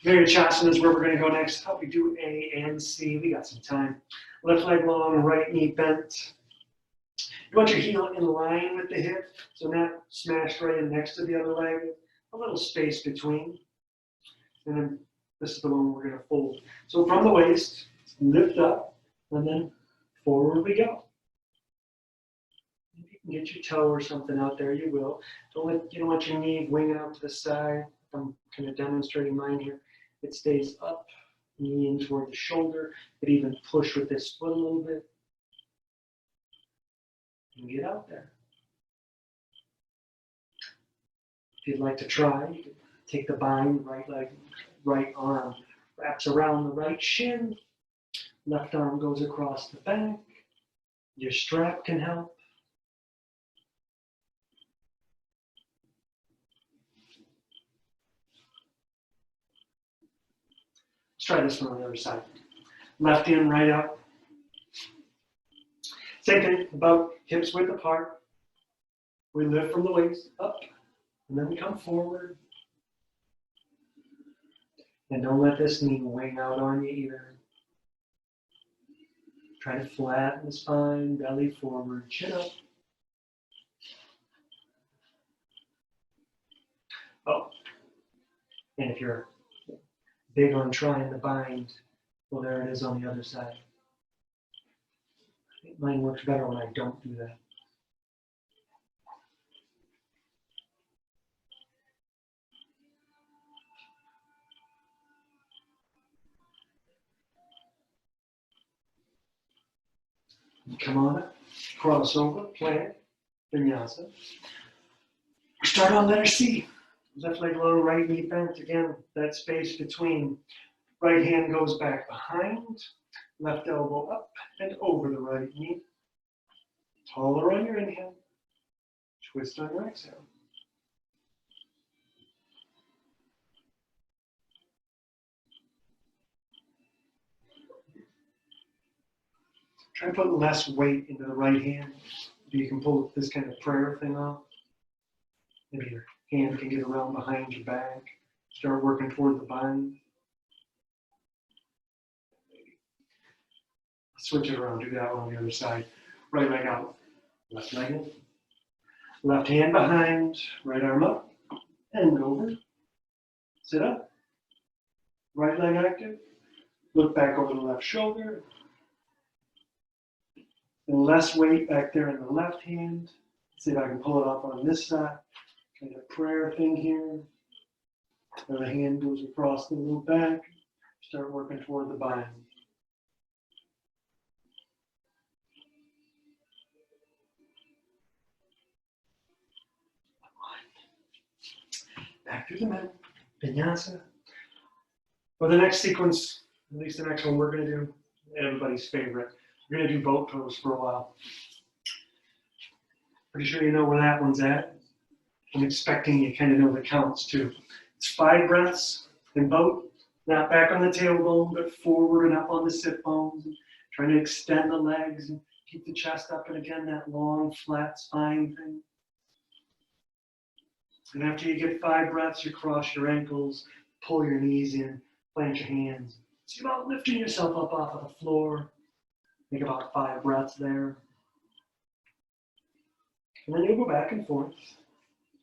[SPEAKER 1] Virachasana is where we're going to go next. How we do A and C. We got some time. Left leg long, right knee bent. You want your heel in line with the hip, so not smashed right in next to the other leg. A little space between. And then this is the one we're going to fold. So from the waist, lift up, and then forward we go. If you can get your toe or something out there, you will. You don't want your knee winging out to the side. I'm kind of demonstrating mine here. It stays up, knee in toward the shoulder. But even push with this foot a little bit. And get out there. If you'd like to try, you can take the bind, right leg, right arm wraps around the right shin. Left arm goes across the back. Your strap can help. Let's try this one on the other side. Left in, right out. Same thing, about hips width apart. We lift from the waist up, and then we come forward. And don't let this knee wing out on you either. Try to flatten the spine, belly forward, chin up. Oh, and if you're big on trying to bind, well, there it is on the other side. I think mine works better when I don't do that. Come on up, cross over, plant, vinyasa. We start on letter C. Left leg low, right knee bent. Again, that space between. Right hand goes back behind. Left elbow up and over the right knee. Taller on your inhale. Twist on your exhale. Try to put less weight into the right hand. You can pull this kind of prayer thing off. Maybe your hand can get around behind your back. Start working toward the bind. Switch it around, do that one on the other side. Right leg out, left leg in. Left hand behind, right arm up, and over. Sit up. Right leg active. Look back over the left shoulder. And less weight back there in the left hand. See if I can pull it up on this side. Kind of prayer thing here. And the hand goes across the little back. Start working toward the bind. Back through the middle. Vinyasa. For the next sequence, at least the next one we're going to do, everybody's favorite. We're going to do boat pose for a while. Pretty sure you know where that one's at. I'm expecting you kind of know the counts too. It's 5 breaths in boat, not back on the tailbone, but forward and up on the sit bones. Trying to extend the legs and keep the chest up. And again, that long, flat spine thing. And after you get 5 breaths, you cross your ankles, pull your knees in, plant your hands. See about lifting yourself up off of the floor. Make about 5 breaths there. And then you go back and forth.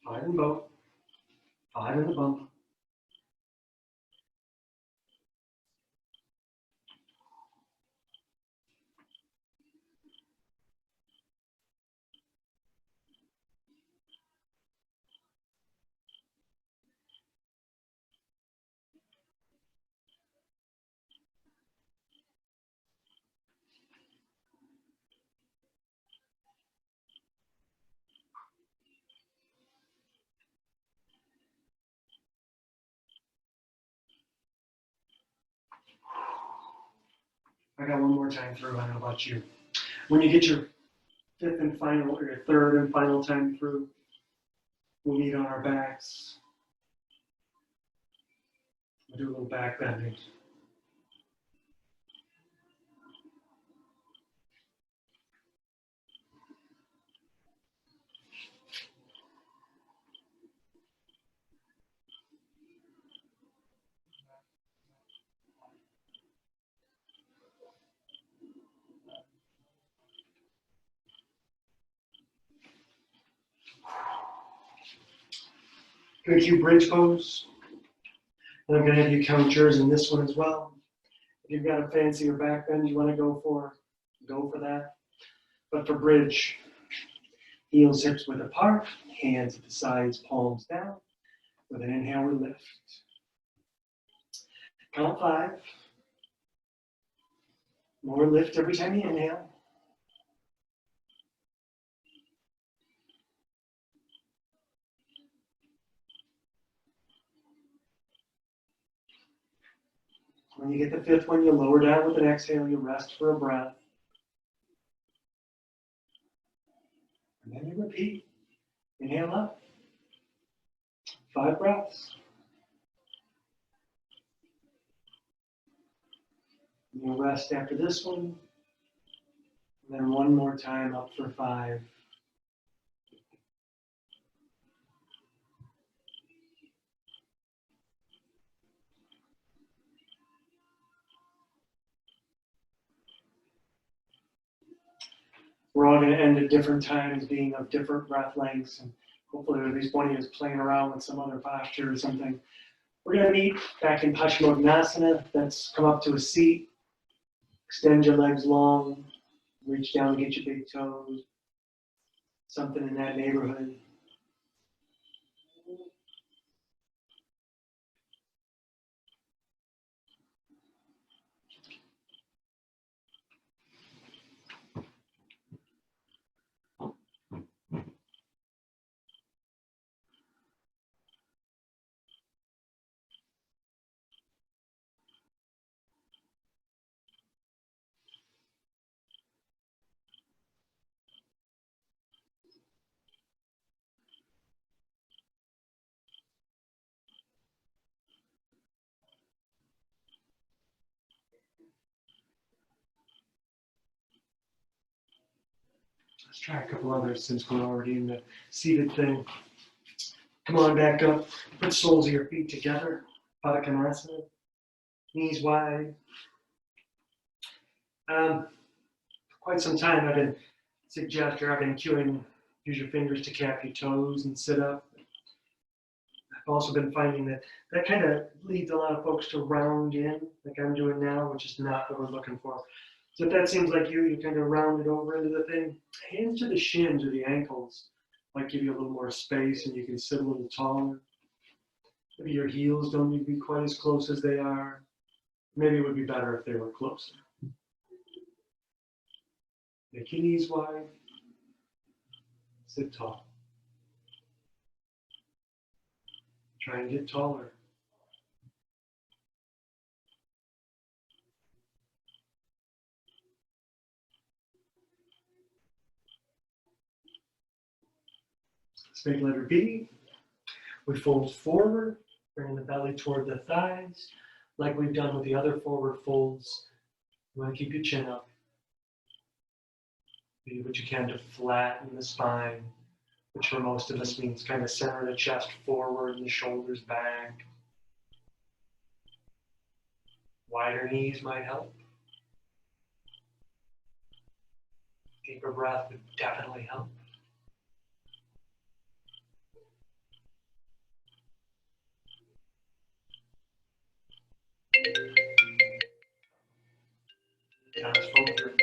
[SPEAKER 1] 5 in boat, 5 in the bump. I got one more time through. I don't know about you. When you get your 5th and final, or your 3rd and final time through, we'll meet on our backs. We'll do a little back bending. Gonna cue bridge pose. And I'm gonna have you count yours in this one as well. If you've got a fancier back bend you wanna go for that. But for bridge, heels, hips width apart, hands at the sides, palms down. With an inhale, we lift. Count 5. More lift every time you inhale. When you get the 5th one, you lower down with an exhale, you rest for a breath. And then you repeat. Inhale up. 5 breaths. And you'll rest after this one. And then one more time up for 5. We're all going to end at different times, being of different breath lengths, and hopefully at least one of you is playing around with some other posture or something. We're going to meet back in Paschimottanasana. That's come up to a seat. Extend your legs long. Reach down and get your big toes. Something in that neighborhood. Let's try a couple others since we're already in the seated thing. Come on back up. Put soles of your feet together. Padakkanasana. Knees wide. quite some time, I've been cueing, use your fingers to cap your toes and sit up. I've also been finding that that kind of leads a lot of folks to round in, like I'm doing now, which is not what we're looking for. So if that seems like you kind of round it over into the thing. Hands to the shins or the ankles might give you a little more space and you can sit a little taller. Maybe your heels don't need to be quite as close as they are. Maybe it would be better if they were closer. Make your knees wide. Sit tall. Try and get taller. Let's make letter B. We fold forward, bringing the belly toward the thighs, like we've done with the other forward folds. You want to keep your chin up. Do what you can to flatten the spine, which for most of us means kind of center the chest forward and the shoulders back. Wider knees might help. Deeper breath would definitely help. Now let's fold through.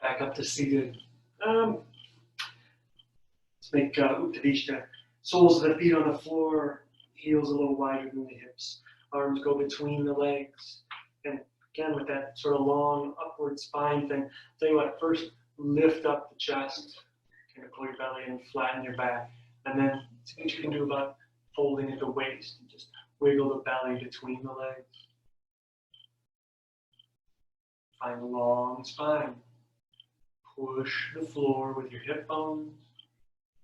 [SPEAKER 1] Back up to seated. Let's make Uttavishta. Soles of the feet on the floor, heels a little wider than the hips. Arms go between the legs. And again, with that sort of long upward spine thing, tell you what, first lift up the chest, kind of pull your belly in, flatten your back. And then see what you can do about folding at the waist. And just wiggle the belly between the legs. Find a long spine. Push the floor with your hip bones,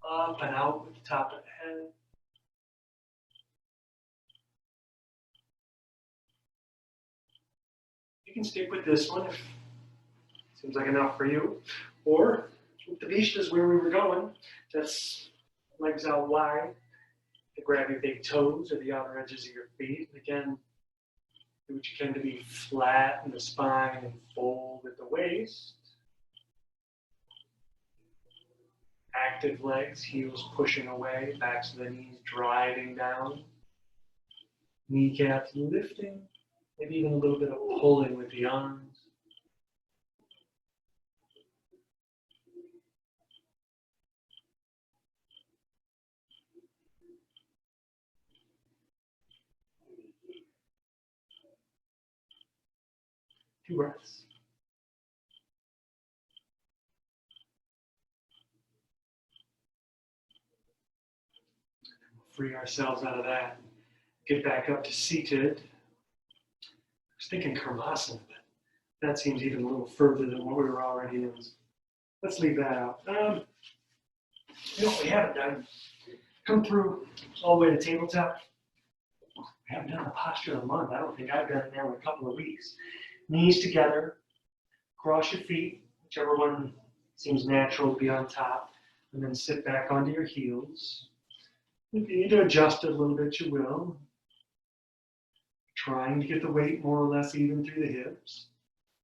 [SPEAKER 1] up and out with the top of the head. You can stick with this one if it seems like enough for you. Or Uttavishta is where we were going. That's legs out wide. You grab your big toes or the outer edges of your feet. And again, do what you can to be flat in the spine and fold at the waist. Active legs, heels pushing away, backs of the knees driving down. Kneecaps lifting, maybe even a little bit of pulling with the arms. Two breaths. Free ourselves out of that. Get back up to seated. I was thinking Karmasana, but that seems even a little further than what we were already in. Let's leave that out. You know what we haven't done? Come through all the way to tabletop. We haven't done the posture of the month. I don't think I've done it now in a couple of weeks. Knees together, cross your feet, whichever one seems natural to be on top, and then sit back onto your heels. If you need to adjust it a little bit, you will. Trying to get the weight more or less even through the hips.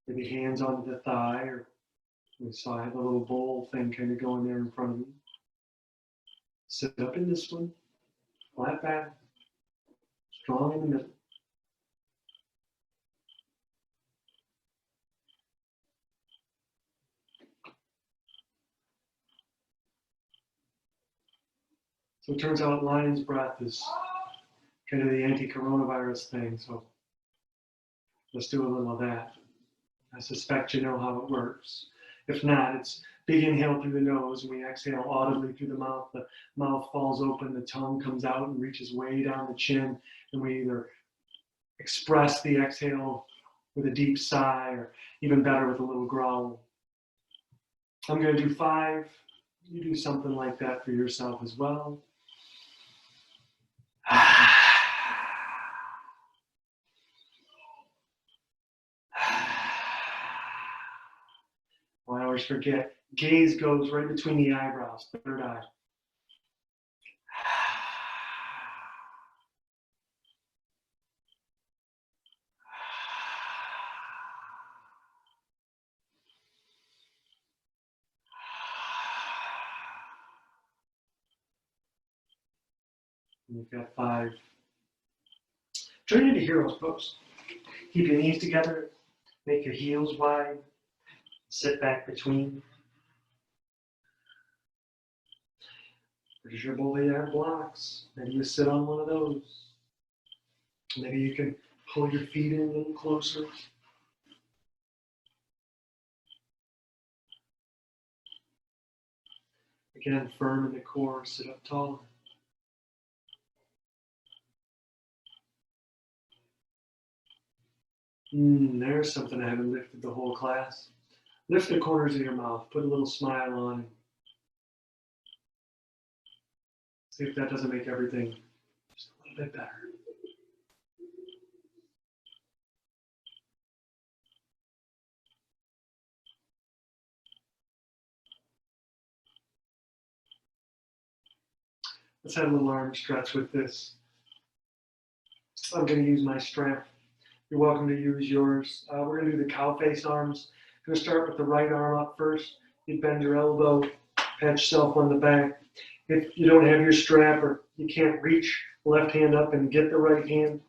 [SPEAKER 1] Maybe hands onto the thigh, or we saw I have a little bowl thing kind of going there in front of me. Sit up in this one, flat back, strong in the middle. So it turns out lion's breath is kind of the anti-coronavirus thing. So let's do a little of that. I suspect you know how it works. If not, it's big inhale through the nose, and we exhale audibly through the mouth. The mouth falls open, the tongue comes out and reaches way down the chin, and we either express the exhale with a deep sigh, or even better with a little growl. I'm going to do 5. You do something like that for yourself as well. I always forget. Gaze goes right between the eyebrows, third eye. And you've got 5. Turn into hero's pose. Keep your knees together. Make your heels wide. Sit back between. There's your bully-air blocks. Maybe you sit on one of those. Maybe you can pull your feet in a little closer. Again, firm in the core, sit up taller. There's something I haven't lifted the whole class. Lift the corners of your mouth, put a little smile on. See if that doesn't make everything just a little bit better. Let's have a little arm stretch with this. I'm going to use my strength. You're welcome to use yours. We're going to do the cow face arms. I'm going to start with the right arm up first. You bend your elbow, pat yourself on the back. If you don't have your strap or you can't reach the left hand up and get the right hand,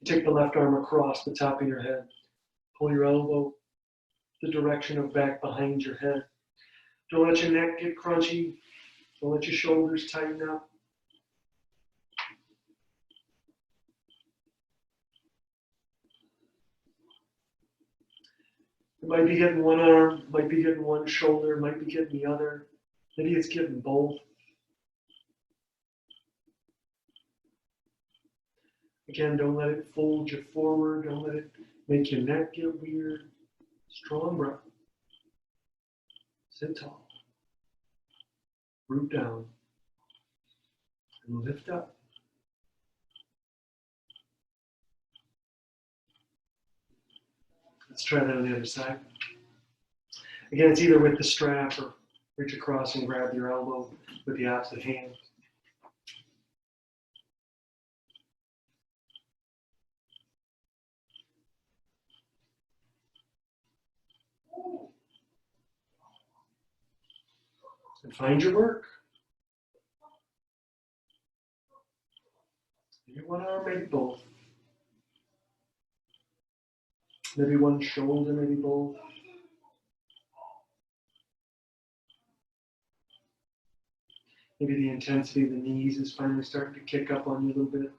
[SPEAKER 1] you take the left arm across the top of your head. Pull your elbow the direction of back behind your head. Don't let your neck get crunchy. Don't let your shoulders tighten up. It might be getting one arm, might be getting one shoulder, might be getting the other. Maybe it's getting both. Again, don't let it fold you forward. Don't let it make your neck get weird. Strong breath. Sit tall. Root down. And lift up. Let's try that on the other side. Again, it's either with the strap or reach across and grab your elbow with the opposite hand. And find your work. Maybe one arm, maybe both. Maybe one shoulder, maybe both. Maybe the intensity of the knees is finally starting to kick up on you a little bit.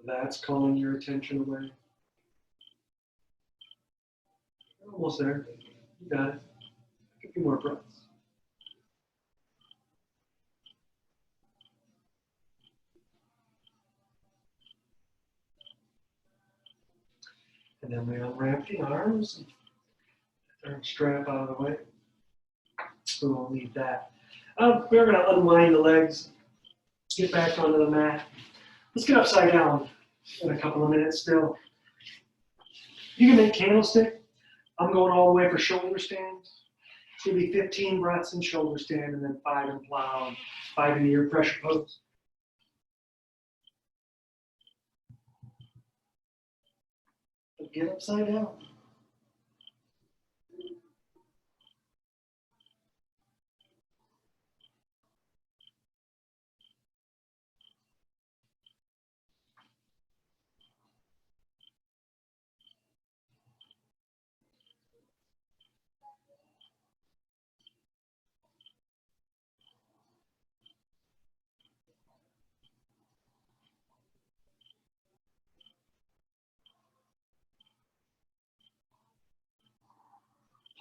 [SPEAKER 1] That's calling your attention away. Almost there. You got it. A few more breaths. And then we unwrap the arms and arm strap out of the way. We won't need that. We're going to unwind the legs, get back onto the mat. Let's get upside down in a couple of minutes still. You can make candlestick. I'm going all the way for shoulder stands. It's going to be 15 breaths in shoulder stand and then 5 in plow, and 5 in ear pressure pose. But get upside down.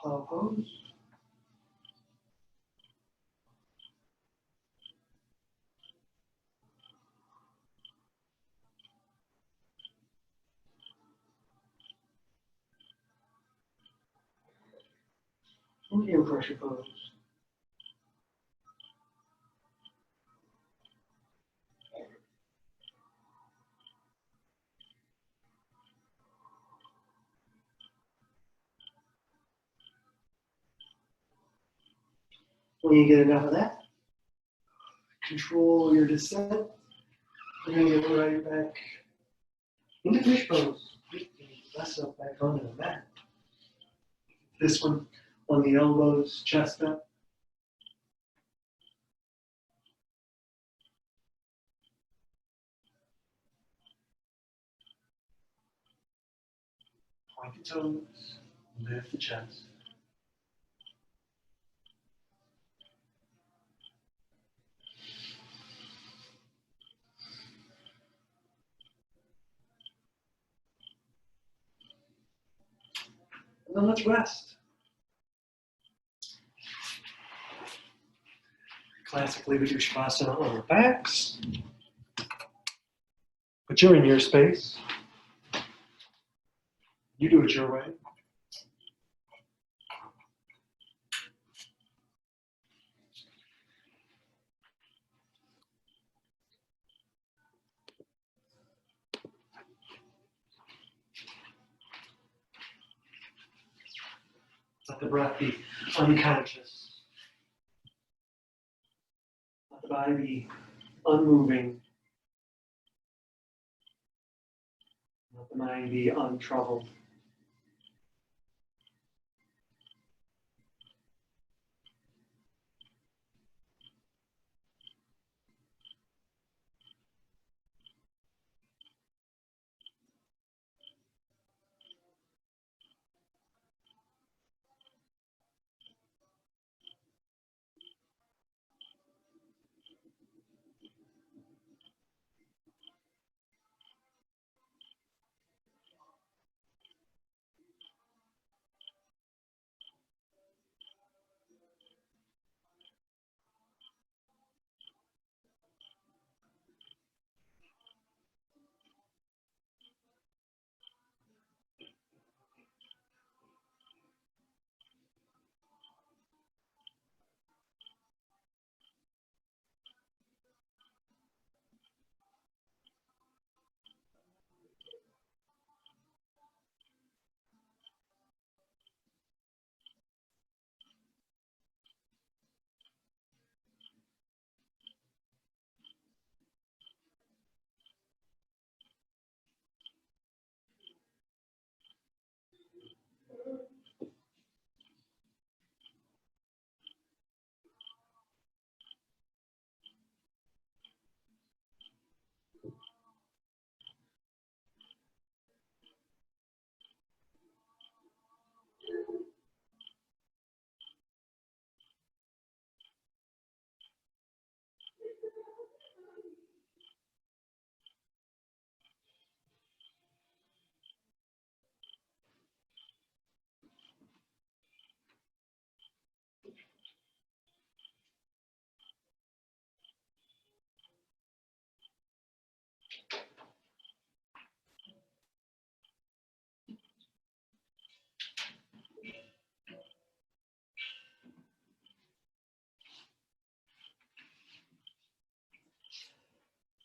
[SPEAKER 1] Plow pose. And ear pressure pose. When you get enough of that, control your descent. We're going to get right back into fish pose. Press up back onto the mat. This one on the elbows, chest up.
[SPEAKER 2] Point the toes, lift the chest.
[SPEAKER 1] And then let's rest. Classically, we do Shavasana on our backs. But you're in your space. You do it your way. Let the breath be unconscious. Let the body be unmoving. Let the mind be untroubled.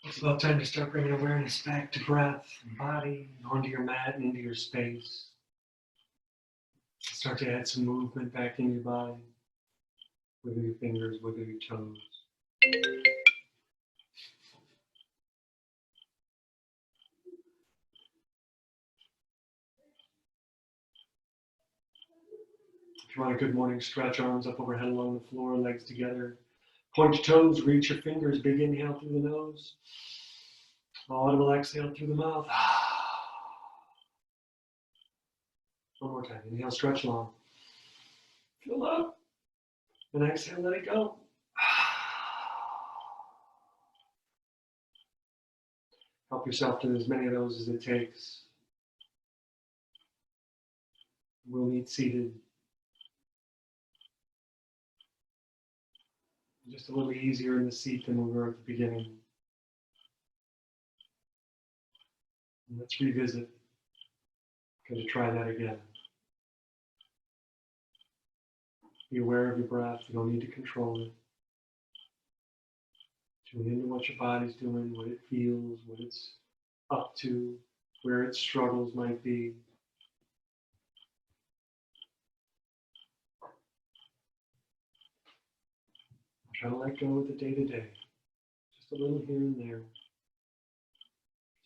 [SPEAKER 1] It's about time to start bringing awareness back to breath and body, onto your mat and into your space. Start to add some movement back in your body. Wiggle your fingers, wiggle your toes. If you want a good morning stretch, arms up overhead along the floor, legs together. Point your toes, reach your fingers, big inhale through the nose. Audible exhale through the mouth. One more time. Inhale, stretch long. Fill up. And exhale, let it go. Help yourself to as many of those as it takes. We'll meet seated. Just a little easier in the seat than we were at the beginning. And let's revisit. Going to try that again. Be aware of your breath. You don't need to control it. Tune into what your body's doing, what it feels, what it's up to, where its struggles might be. Try to let go of the day-to-day. Just a little here and there.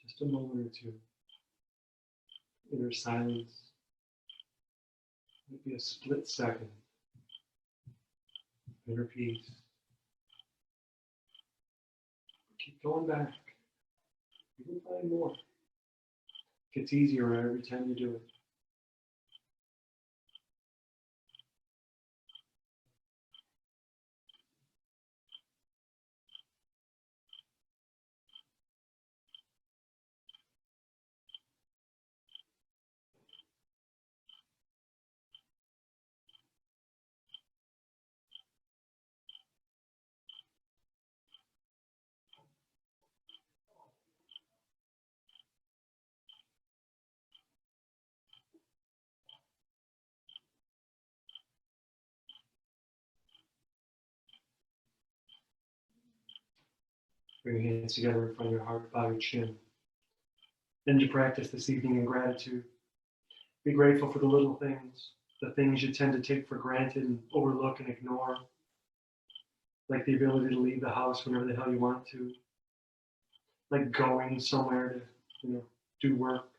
[SPEAKER 1] Just a moment or two. Inner silence. Maybe a split second. Inner peace. Keep going back. You can find more. It gets easier every time you do it. Bring your hands together in front of your heart, bow your chin. End your practice this evening in gratitude. Be grateful for the little things, the things you tend to take for granted and overlook and ignore, like the ability to leave the house whenever the hell you want to, like going somewhere to, do work,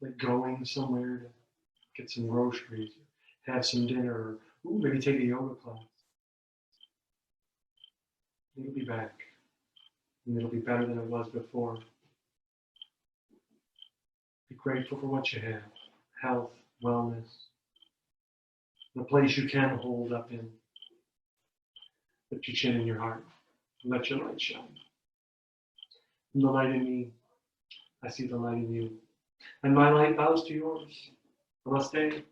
[SPEAKER 1] like going somewhere to get some groceries, have some dinner, or maybe take a yoga class. It'll be back, and it'll be better than it was before. Be grateful for what you have, health, wellness, the place you can hold up in. Lift your chin in your heart, and let your light shine. From the light in me, I see the light in you, and my light bows to yours. Namaste.